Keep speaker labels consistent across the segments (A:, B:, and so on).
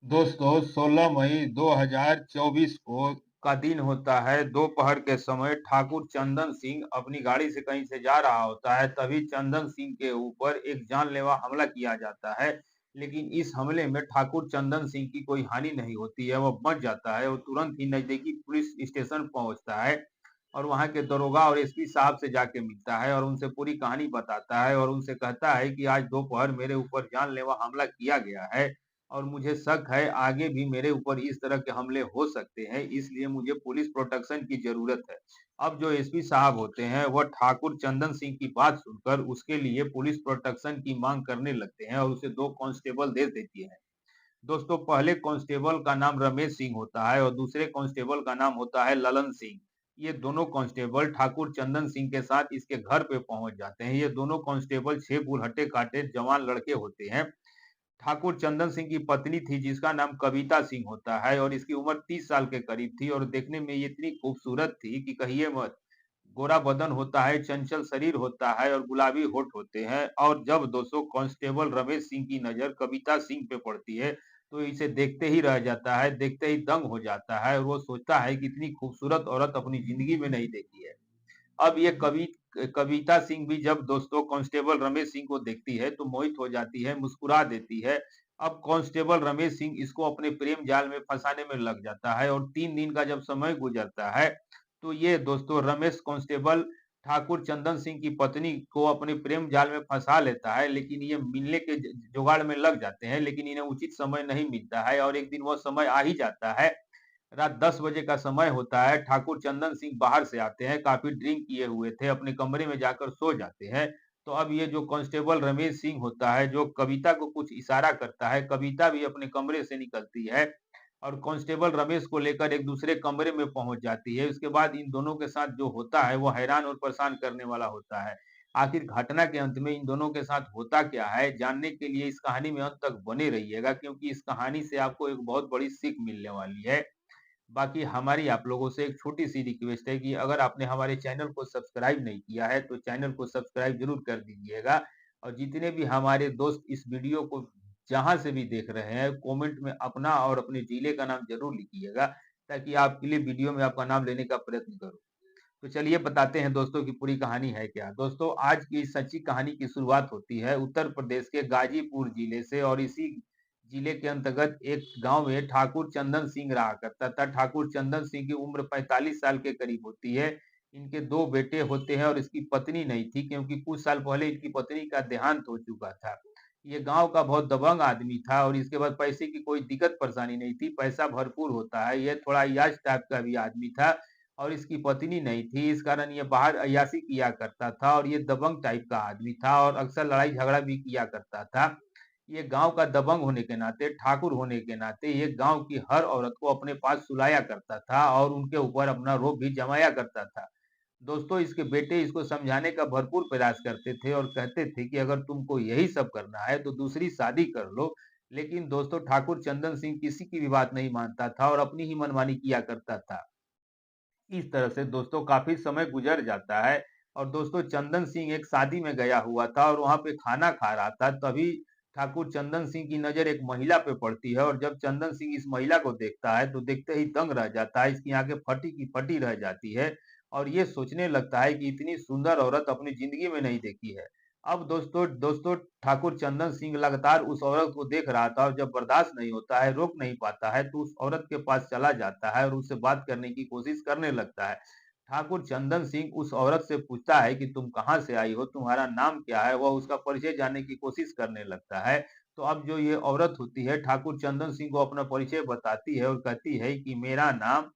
A: दोस्तों 16 मई 2024 को का दिन होता है। दोपहर के समय ठाकुर चंदन सिंह अपनी गाड़ी से कहीं से जा रहा होता है, तभी चंदन सिंह के ऊपर एक जानलेवा हमला किया जाता है। लेकिन इस हमले में ठाकुर चंदन सिंह की कोई हानि नहीं होती है, वह बच जाता है और तुरंत ही नजदीकी पुलिस स्टेशन पहुंचता है और वहां के दरोगा और एसपी साहब से जाके मिलता है और उनसे पूरी कहानी बताता है और उनसे कहता है कि आज दोपहर मेरे ऊपर जानलेवा हमला किया गया है और मुझे शक है आगे भी मेरे ऊपर इस तरह के हमले हो सकते हैं, इसलिए मुझे पुलिस प्रोटेक्शन की जरूरत है। अब जो एसपी साहब होते हैं वह ठाकुर चंदन सिंह की बात सुनकर उसके लिए पुलिस प्रोटेक्शन की मांग करने लगते हैं और उसे 2 कांस्टेबल दे देती है। दोस्तों पहले कांस्टेबल का नाम रमेश सिंह होता है और दूसरे कांस्टेबल का नाम होता है ललन सिंह। ये दोनों कांस्टेबल ठाकुर चंदन सिंह के साथ इसके घर पे पहुंच जाते हैं। ये दोनों कांस्टेबल 6 फुल हट्टे जवान लड़के होते हैं। ठाकुर चंदन सिंह की पत्नी थी जिसका नाम कविता सिंह होता है और इसकी उम्र 30 साल के करीब थी और देखने में ये इतनी खूबसूरत थी कि कहिए मत। गोरा बदन होता है, चंचल शरीर होता है और गुलाबी होठ होते हैं। और जब 200 कांस्टेबल रमेश सिंह की नजर कविता सिंह पे पड़ती है तो इसे देखते ही रह जाता है, देखते ही दंग हो जाता है और वो सोचता है कि इतनी खूबसूरत औरत अपनी जिंदगी में नहीं देखी है। अब ये कविता सिंह भी जब दोस्तों कांस्टेबल रमेश सिंह को देखती है तो मोहित हो जाती है, मुस्कुरा देती है। अब कांस्टेबल रमेश सिंह इसको अपने प्रेम जाल में फंसाने में लग जाता है और 3 दिन का जब समय गुजरता है तो ये दोस्तों रमेश कांस्टेबल ठाकुर चंदन सिंह की पत्नी को अपने प्रेम जाल में फंसा लेता है, लेकिन ये मिलने के जुगाड़ में लग जाते हैं, लेकिन इन्हें उचित समय नहीं मिलता है और एक दिन वह समय आ ही जाता है। रात 10 बजे का समय होता है। ठाकुर चंदन सिंह बाहर से आते हैं, काफी ड्रिंक किए हुए थे, अपने कमरे में जाकर सो जाते हैं। तो अब ये जो कांस्टेबल रमेश सिंह होता है जो कविता को कुछ इशारा करता है, कविता भी अपने कमरे से निकलती है और कांस्टेबल रमेश को लेकर एक दूसरे कमरे में पहुंच जाती है। उसके बाद इन दोनों के साथ जो होता है वो हैरान और परेशान करने वाला होता है। आखिर घटना के अंत में इन दोनों के साथ होता क्या है जानने के लिए इस कहानी में अंत तक बने रहिएगा, क्योंकि इस कहानी से आपको एक बहुत बड़ी सीख मिलने वाली है। बाकी हमारी आप लोगों से एक छोटी-सी रिक्वेस्ट है कि अगर आपने हमारे चैनल को सब्सक्राइब नहीं किया है, तो चैनल को सब्सक्राइब ज़रूर कर दीजिएगा और जितने भी हमारे दोस्त इस वीडियो को जहाँ से भी देख रहे हैं, कमेंट में अपना और अपने जिले का नाम ज़रूर लिखिएगा, ताकि आपके लिए वीडियो में आपका नाम लेने का प्रयत्न करूँ। तो चलिए बताते हैं दोस्तों की पूरी कहानी है क्या। दोस्तों आज की इस सच्ची कहानी की शुरुआत होती है उत्तर प्रदेश के गाजीपुर जिले से और इसी जिले के अंतर्गत एक गांव में ठाकुर चंदन सिंह रहा करता था। ठाकुर चंदन सिंह की उम्र 45 साल के करीब होती है। इनके 2 बेटे होते हैं और इसकी पत्नी नहीं थी, क्योंकि कुछ साल पहले इनकी पत्नी का देहांत हो चुका था। ये गांव का बहुत दबंग आदमी था और इसके बाद पैसे की कोई दिक्कत परेशानी नहीं थी, पैसा भरपूर होता है। ये थोड़ा याज टाइप का भी आदमी था और इसकी पत्नी नहीं थी, इस कारण ये बाहर अय्याशी किया करता था और ये दबंग टाइप का आदमी था और अक्सर लड़ाई झगड़ा भी किया करता था। ये गांव का दबंग होने के नाते, ठाकुर होने के नाते ये गांव की हर औरत को अपने पास सुलाया करता था और उनके ऊपर अपना रोब भी जमाया करता था। दोस्तों इसके बेटे इसको समझाने का भरपूर प्रयास करते थे और कहते थे कि अगर तुमको यही सब करना है तो दूसरी शादी कर लो। लेकिन दोस्तों ठाकुर चंदन सिंह किसी की भी बात नहीं मानता था और अपनी ही मनमानी किया करता था। इस तरह से दोस्तों काफी समय गुजर जाता है और दोस्तों चंदन सिंह एक शादी में गया हुआ था और वहां पे खाना खा रहा था, तभी ठाकुर चंदन सिंह की नजर एक महिला पे पड़ती है और जब चंदन सिंह इस महिला को देखता है तो देखते ही दंग रह जाता है, इसकी आंखें फटी की फटी रह जाती है और ये सोचने लगता है कि इतनी सुंदर औरत अपनी जिंदगी में नहीं देखी है। अब दोस्तों दोस्तों ठाकुर चंदन सिंह लगातार उस औरत को देख रहा था और जब बर्दाश्त नहीं होता है, रोक नहीं पाता है, तो उस औरत के पास चला जाता है और उससे बात करने की कोशिश करने लगता है। ठाकुर चंदन सिंह उस औरत से पूछता है कि तुम कहाँ से आई हो, तुम्हारा नाम क्या है, वह उसका परिचय जानने की कोशिश करने लगता है। तो अब जो ये औरत होती है ठाकुर चंदन सिंह को अपना परिचय बताती है और कहती है कि मेरा नाम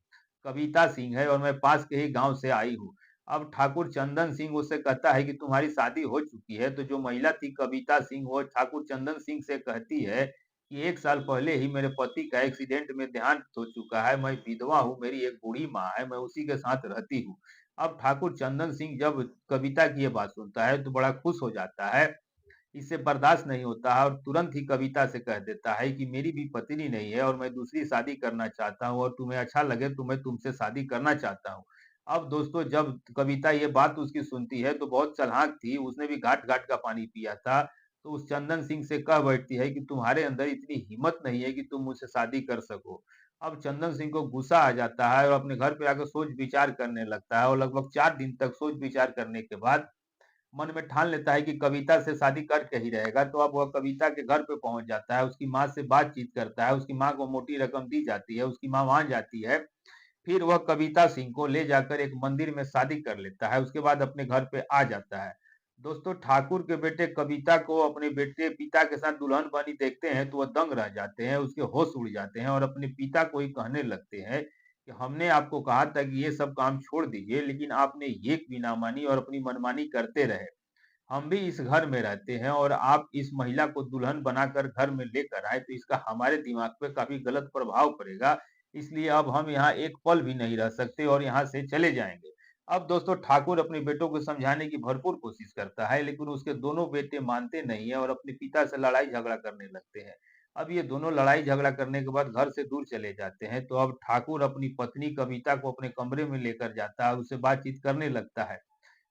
A: कविता सिंह है और मैं पास के ही गांव से आई हूँ। अब ठाकुर चंदन सिंह उससे कहता है कि तुम्हारी शादी हो चुकी है। तो जो महिला थी कविता सिंह वो ठाकुर चंदन सिंह से कहती है कि 1 साल पहले ही मेरे पति का एक्सीडेंट में देहांत हो चुका है, मैं विधवा हूँ, मेरी एक बूढ़ी माँ है, मैं उसी के साथ रहती हूँ। अब ठाकुर चंदन सिंह जब कविता की ये बात सुनता है तो बड़ा खुश हो जाता है, इसे बर्दाश्त नहीं होता है और तुरंत ही कविता से कह देता है कि मेरी भी पत्नी नहीं है और मैं दूसरी शादी करना चाहता हूँ और तुम्हें अच्छा लगे तो मैं तुमसे शादी करना चाहता हूँ। अब दोस्तों जब कविता ये बात उसकी सुनती है तो बहुत चालाक थी, उसने भी घाट घाट का पानी पिया था तो उस चंदन सिंह से कह बैठती है कि तुम्हारे अंदर इतनी हिम्मत नहीं है कि तुम मुझसे शादी कर सको। अब चंदन सिंह को गुस्सा आ जाता है और अपने घर पे आकर सोच विचार करने लगता है और लगभग 4 दिन तक सोच विचार करने के बाद मन में ठान लेता है कि कविता से शादी करके ही रहेगा। तो अब वह कविता के घर पे पहुंच जाता है, उसकी माँ से बातचीत करता है, उसकी माँ को मोटी रकम दी जाती है, उसकी माँ मान जाती है। फिर वह कविता सिंह को ले जाकर एक मंदिर में शादी कर लेता है, उसके बाद अपने घर पे आ जाता है। दोस्तों, ठाकुर के बेटे कविता को अपने बेटे पिता के साथ दुल्हन बनी देखते हैं तो वह दंग रह जाते हैं, उसके होश उड़ जाते हैं और अपने पिता को ही कहने लगते हैं कि हमने आपको कहा था कि ये सब काम छोड़ दीजिए, लेकिन आपने एक भी ना मानी और अपनी मनमानी करते रहे। हम भी इस घर में रहते हैं और आप इस महिला को दुल्हन बनाकर घर में लेकर आए तो इसका हमारे दिमाग पे काफी गलत प्रभाव पड़ेगा। इसलिए अब हम यहाँ एक पल भी नहीं रह सकते और यहाँ से चले जाएंगे। अब दोस्तों, ठाकुर अपने बेटों को समझाने की भरपूर कोशिश करता है, लेकिन उसके दोनों बेटे मानते नहीं है और अपने पिता से लड़ाई झगड़ा करने लगते हैं। अब ये दोनों लड़ाई झगड़ा करने के बाद घर से दूर चले जाते हैं। तो अब ठाकुर अपनी पत्नी कविता को अपने कमरे में लेकर जाता है, उससे बातचीत करने लगता है।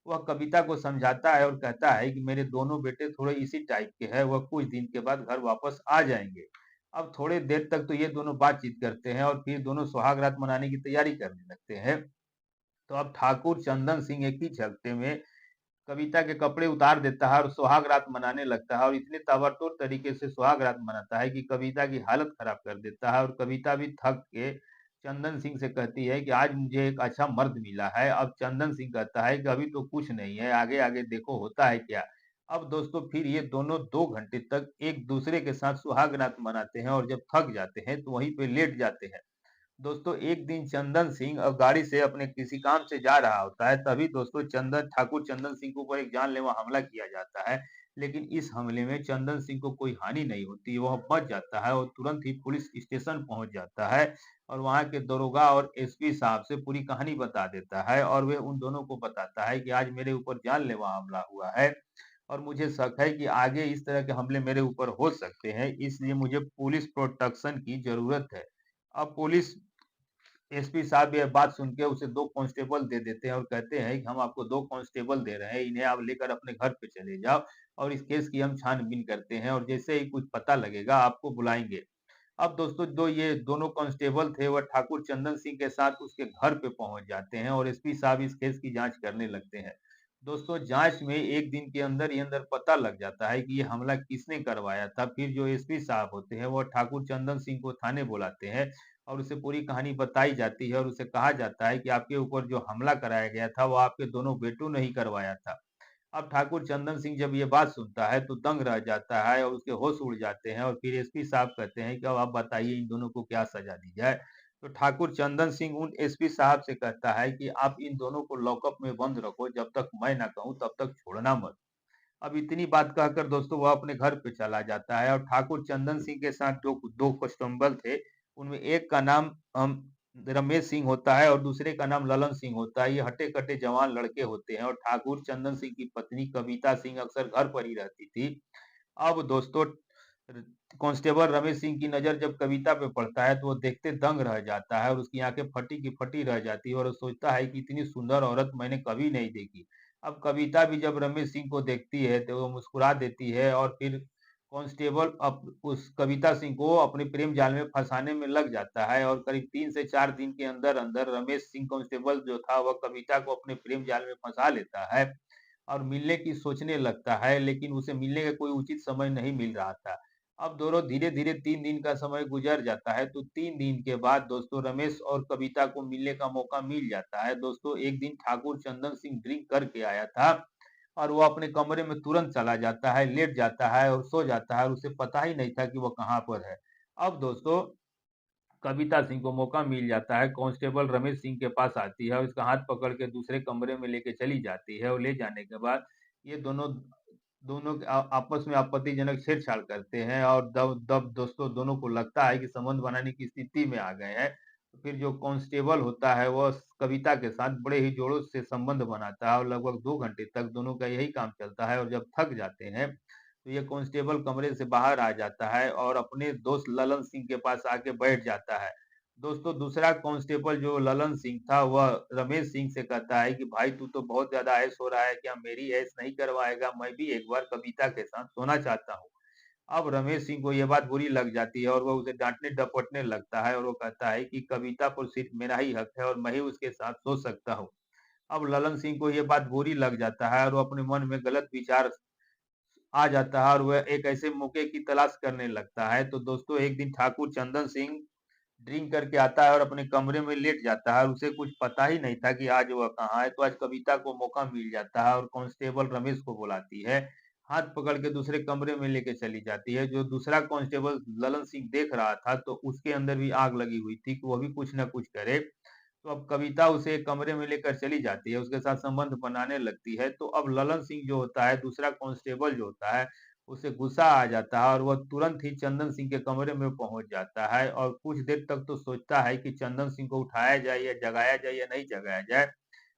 A: वह कविता को समझाता है और कहता है कि मेरे दोनों बेटे थोड़े इसी टाइप के हैं, वह कुछ दिन के बाद घर वापस आ जाएंगे। अब थोड़े देर तक तो ये दोनों बातचीत करते हैं और फिर दोनों सुहाग रात मनाने की तैयारी करने लगते हैं। तो अब ठाकुर चंदन सिंह एक ही झपटे में कविता के कपड़े उतार देता है और सुहाग रात मनाने लगता है और इतने ताबड़तोड़ तरीके से सुहाग रात मनाता है कि कविता की हालत खराब कर देता है और कविता भी थक के चंदन सिंह से कहती है कि आज मुझे एक अच्छा मर्द मिला है। अब चंदन सिंह कहता है कि अभी तो कुछ नहीं है, आगे आगे देखो होता है क्या। अब दोस्तों, फिर ये दोनों 2 घंटे तक एक दूसरे के साथ सुहाग रात मनाते हैं और जब थक जाते हैं तो वहीं पे लेट जाते हैं। दोस्तों, एक दिन चंदन सिंह गाड़ी से अपने किसी काम से जा रहा होता है, तभी दोस्तों ठाकुर चंदन सिंह के ऊपर एक जानलेवा हमला किया जाता है। लेकिन इस हमले में चंदन सिंह को कोई हानि नहीं होती, वह बच जाता है और तुरंत ही पुलिस स्टेशन पहुंच जाता है और वहां के दरोगा और एसपी साहब से पूरी कहानी बता देता है और वे उन दोनों को बताता है कि आज मेरे ऊपर जानलेवा हमला हुआ है और मुझे शक है कि आगे इस तरह के हमले मेरे ऊपर हो सकते हैं, इसलिए मुझे पुलिस प्रोटेक्शन की जरूरत है। अब पुलिस एसपी साहब ये बात सुन के उसे 2 कांस्टेबल दे देते हैं और कहते हैं कि हम आपको 2 कांस्टेबल दे रहे हैं, इन्हें आप लेकर अपने घर पे चले जाओ और इस केस की हम छानबीन करते हैं और जैसे ही कुछ पता लगेगा आपको बुलाएंगे। अब दोस्तों, जो ये दोनों कांस्टेबल थे वह ठाकुर चंदन सिंह के साथ उसके घर पे पहुंच जाते हैं और एसपी साहब इस केस की जांच करने लगते हैं। दोस्तों, जांच में एक दिन के अंदर ही अंदर पता लग जाता है कि ये हमला किसने करवाया था। फिर जो एसपी साहब होते हैं वह ठाकुर चंदन सिंह को थाने बुलाते हैं और उसे पूरी कहानी बताई जाती है और उसे कहा जाता है कि आपके ऊपर जो हमला कराया गया था वो आपके दोनों बेटों ने ही करवाया था। अब ठाकुर चंदन सिंह जब ये बात सुनता है तो दंग रह जाता है और उसके होश उड़ जाते हैं और फिर एसपी साहब कहते हैं कि अब आप बताइए इन दोनों को क्या सजा दी जाए। तो ठाकुर चंदन सिंह उन एसपी साहब से कहता है कि आप इन दोनों को लॉकअप में बंद रखो, जब तक मैं ना कहूं तब तक छोड़ना मत। अब इतनी बात कहकर दोस्तों वह अपने घर पे चला जाता है और ठाकुर चंदन सिंह के साथ जो दो कस्टमर थे उनमें एक का नाम रमेश सिंह होता है और दूसरे का नाम ललन सिंह होता है। ये हटे कटे जवान लड़के होते हैं और ठाकुर चंदन सिंह की पत्नी कविता सिंह अक्सर घर पर ही रहती थी। अब दोस्तों, कांस्टेबल रमेश सिंह की नजर जब कविता पे पड़ता है तो वो देखते दंग रह जाता है और उसकी आंखें फटी की फटी रह जाती है और वो सोचता है कि इतनी सुंदर औरत मैंने कभी नहीं देखी। अब कविता भी जब रमेश सिंह को देखती है तो वो मुस्कुरा देती है और फिर कांस्टेबल उस कविता सिंह को अपने प्रेम जाल में फंसाने में लग जाता है और करीब 3 से 4 दिन के अंदर अंदर रमेश सिंह कांस्टेबल जो था वह कविता को अपने प्रेम जाल में फंसा लेता है और मिलने की सोचने लगता है, लेकिन उसे मिलने का कोई उचित समय नहीं मिल रहा था। अब दोनों धीरे-धीरे 3 दिन का समय गुजर जाता है, तो 3 दिन के बाद दोस्तों रमेश और कविता को मिलने का मौका मिल जाता है। दोस्तों, एक दिन ठाकुर चंदन सिंह ड्रिंक करके आया था और वो अपने कमरे में तुरंत चला जाता है, लेट जाता है और सो जाता है और उसे पता ही नहीं था कि वो कहाँ पर है। अब दोस्तों, कविता सिंह को मौका मिल जाता है, कांस्टेबल रमेश सिंह के पास आती है और उसका हाथ पकड़ के दूसरे कमरे में लेके चली जाती है और ले जाने के बाद ये दोनों दोनों आपस में आपत्तिजनक छेड़छाड़ करते हैं और दब दब दोस्तों दोनों को लगता है कि संबंध बनाने की स्थिति में आ गए हैं। तो फिर जो कांस्टेबल होता है वह कविता के साथ बड़े ही जोरों से संबंध बनाता है और लगभग 2 घंटे तक दोनों का यही काम चलता है और जब थक जाते हैं तो ये कांस्टेबल कमरे से बाहर आ जाता है और अपने दोस्त ललन सिंह के पास आके बैठ जाता है। दोस्तों दूसरा कांस्टेबल जो ललन सिंह था वह रमेश सिंह से कहता है कि भाई तू तो बहुत ज्यादा ऐश हो रहा है, क्या मेरी ऐश नहीं करवाएगा? मैं भी एक बार कविता के साथ सोना चाहता हूँ। अब रमेश सिंह को यह बात बुरी लग जाती है और वह उसे डांटने डपटने लगता है और वो कहता है कि कविता पर सिर्फ मेरा ही हक है और मैं ही उसके साथ सो सकता हूँ। अब ललन सिंह को यह बात बुरी लग जाता है और वो अपने मन में गलत विचार आ जाता है और वह एक ऐसे मौके की तलाश करने लगता है। तो दोस्तों एक दिन ठाकुर चंदन सिंह ड्रिंक करके आता है और अपने कमरे में लेट जाता है और उसे कुछ पता ही नहीं था कि आज वह कहाँ है। तो आज कविता को मौका मिल जाता है और कांस्टेबल रमेश को बुलाती है, हाथ पकड़ के दूसरे कमरे में लेके चली जाती है। जो दूसरा कांस्टेबल ललन सिंह देख रहा था तो उसके अंदर भी आग लगी हुई थी कि वह भी कुछ ना कुछ करे। तो अब कविता उसे एक कमरे में लेकर चली जाती है, उसके साथ संबंध बनाने लगती है। तो अब ललन सिंह जो होता है, दूसरा कांस्टेबल जो होता है, उसे गुस्सा आ जाता है और वह तुरंत ही चंदन सिंह के कमरे में पहुंच जाता है और कुछ देर तक तो सोचता है कि चंदन सिंह को उठाया जाए या जगाया जाए या नहीं जगाया जाए।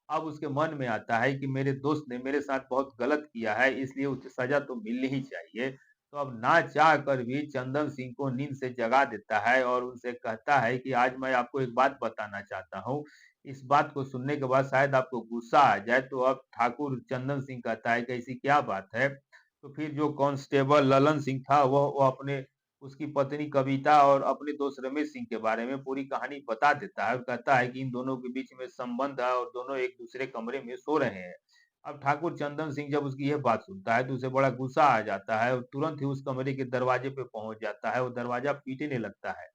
A: अब उसके मन में आता है कि मेरे दोस्त ने मेरे साथ बहुत गलत किया है, इसलिए उसे सजा तो मिलनी ही चाहिए। तो अब ना चाह कर भी चंदन सिंह को नींद से जगा देता है और उनसे कहता है कि आज मैं आपको एक बात बताना चाहता हूँ। इस बात को सुनने के बाद शायद आपको गुस्सा आ जाए। तो अब ठाकुर चंदन सिंह कहता है कि ऐसी क्या बात है? तो फिर जो कांस्टेबल ललन सिंह था वह अपने उसकी पत्नी कविता और अपने दोस्त रमेश सिंह के बारे में पूरी कहानी बता देता है और कहता है कि इन दोनों के बीच में संबंध है और दोनों एक दूसरे कमरे में सो रहे हैं। अब ठाकुर चंदन सिंह जब उसकी यह बात सुनता है तो उसे बड़ा गुस्सा आ जाता है और तुरंत ही उस कमरे के दरवाजे पे पहुंच जाता है और दरवाजा पीटने लगता है।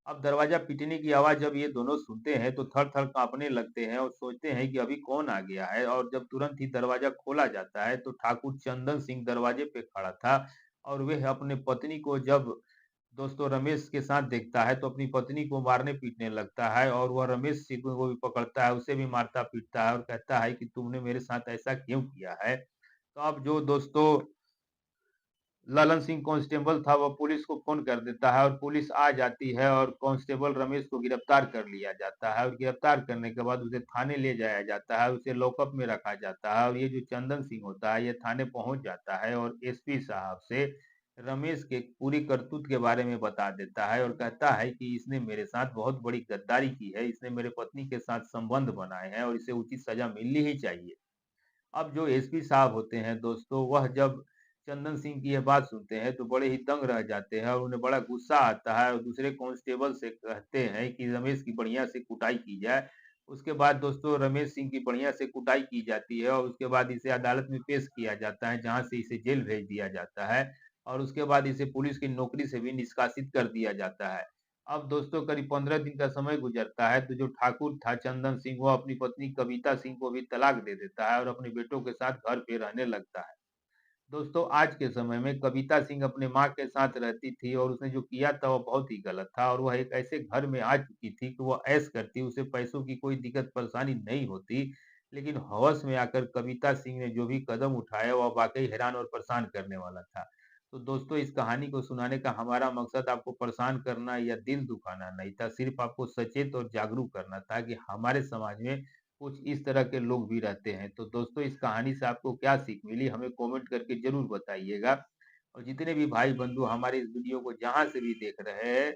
A: अब दरवाजा पीटने की आवाज जब ये दोनों सुनते हैं तो थर-थर काँपने लगते हैं और सोचते हैं कि अभी कौन आ गया है। और जब तुरंत ही दरवाजा खोला जाता है तो ठाकुर चंदन सिंह दरवाजे पे खड़ा था और वह अपने पत्नी को जब दोस्तों रमेश के साथ देखता है तो अपनी पत्नी को मारने-पीटने लगता है और वह रमेश सिंह को भी पकड़ता है, उसे भी मारता-पीटता है और कहता है कि तुमने मेरे साथ ऐसा क्यों किया है? तो अब जो दोस्तों ललन सिंह कांस्टेबल था वो पुलिस को फ़ोन कर देता है और पुलिस आ जाती है और कांस्टेबल रमेश को गिरफ्तार कर लिया जाता है और गिरफ्तार करने के बाद उसे थाने ले जाया जाता है, उसे लॉकअप में रखा जाता है और ये जो चंदन सिंह होता है ये थाने पहुँच जाता है और एसपी साहब से रमेश के पूरी करतूत के बारे में बता देता है और कहता है कि इसने मेरे साथ बहुत बड़ी गद्दारी की है, इसने मेरे पत्नी के साथ संबंध बनाए हैं और इसे उचित सज़ा मिलनी ही चाहिए। अब जो एसपी साहब होते हैं दोस्तों, वह जब चंदन सिंह की यह बात सुनते हैं तो बड़े ही दंग रह जाते हैं और उन्हें बड़ा गुस्सा आता है और दूसरे कांस्टेबल से कहते हैं कि रमेश की बढ़िया से कुटाई की जाए। उसके बाद दोस्तों रमेश सिंह की बढ़िया से कुटाई की जाती है और उसके बाद इसे अदालत में पेश किया जाता है, जहाँ से इसे जेल भेज दिया जाता है और उसके बाद इसे पुलिस की नौकरी से भी निष्कासित कर दिया जाता है। अब दोस्तों करीब 15 दिन का समय गुजरता है, तो जो ठाकुर था चंदन सिंह, वो अपनी पत्नी कविता सिंह को भी तलाक दे देता है और अपने बेटों के साथ घर पे रहने लगता है। दोस्तों आज के समय में कविता सिंह अपने माँ के साथ रहती थी और उसने जो किया था वो बहुत ही गलत था और वह एक ऐसे घर में आ चुकी थी कि वो ऐश करती, उसे पैसों की कोई दिक्कत परेशानी नहीं होती। लेकिन हवस में आकर कविता सिंह ने जो भी कदम उठाया वह वाक़ई हैरान और परेशान करने वाला था। तो दोस्तों इस कहानी को सुनाने का हमारा मकसद आपको परेशान करना या दिल दुखाना नहीं था, सिर्फ़ आपको सचेत और जागरूक करना था कि हमारे समाज में कुछ इस तरह के लोग भी रहते हैं। तो दोस्तों इस कहानी से आपको क्या सीख मिली हमें कमेंट करके ज़रूर बताइएगा। और जितने भी भाई-बंधु हमारे इस वीडियो को जहाँ से भी देख रहे हैं,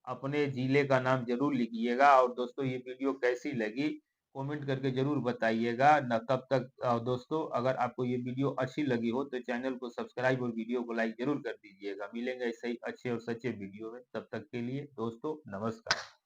A: अपने जिले का नाम ज़रूर लिखिएगा और दोस्तों ये वीडियो कैसी लगी कमेंट करके ज़रूर बताइएगा। न तब तक दोस्तों अगर आपको ये वीडियो अच्छी लगी हो तो चैनल को सब्सक्राइब और वीडियो को लाइक ज़रूर कर दीजिएगा। मिलेंगे ऐसे ही अच्छे और सच्चे वीडियो में, तब तक के लिए दोस्तों नमस्कार।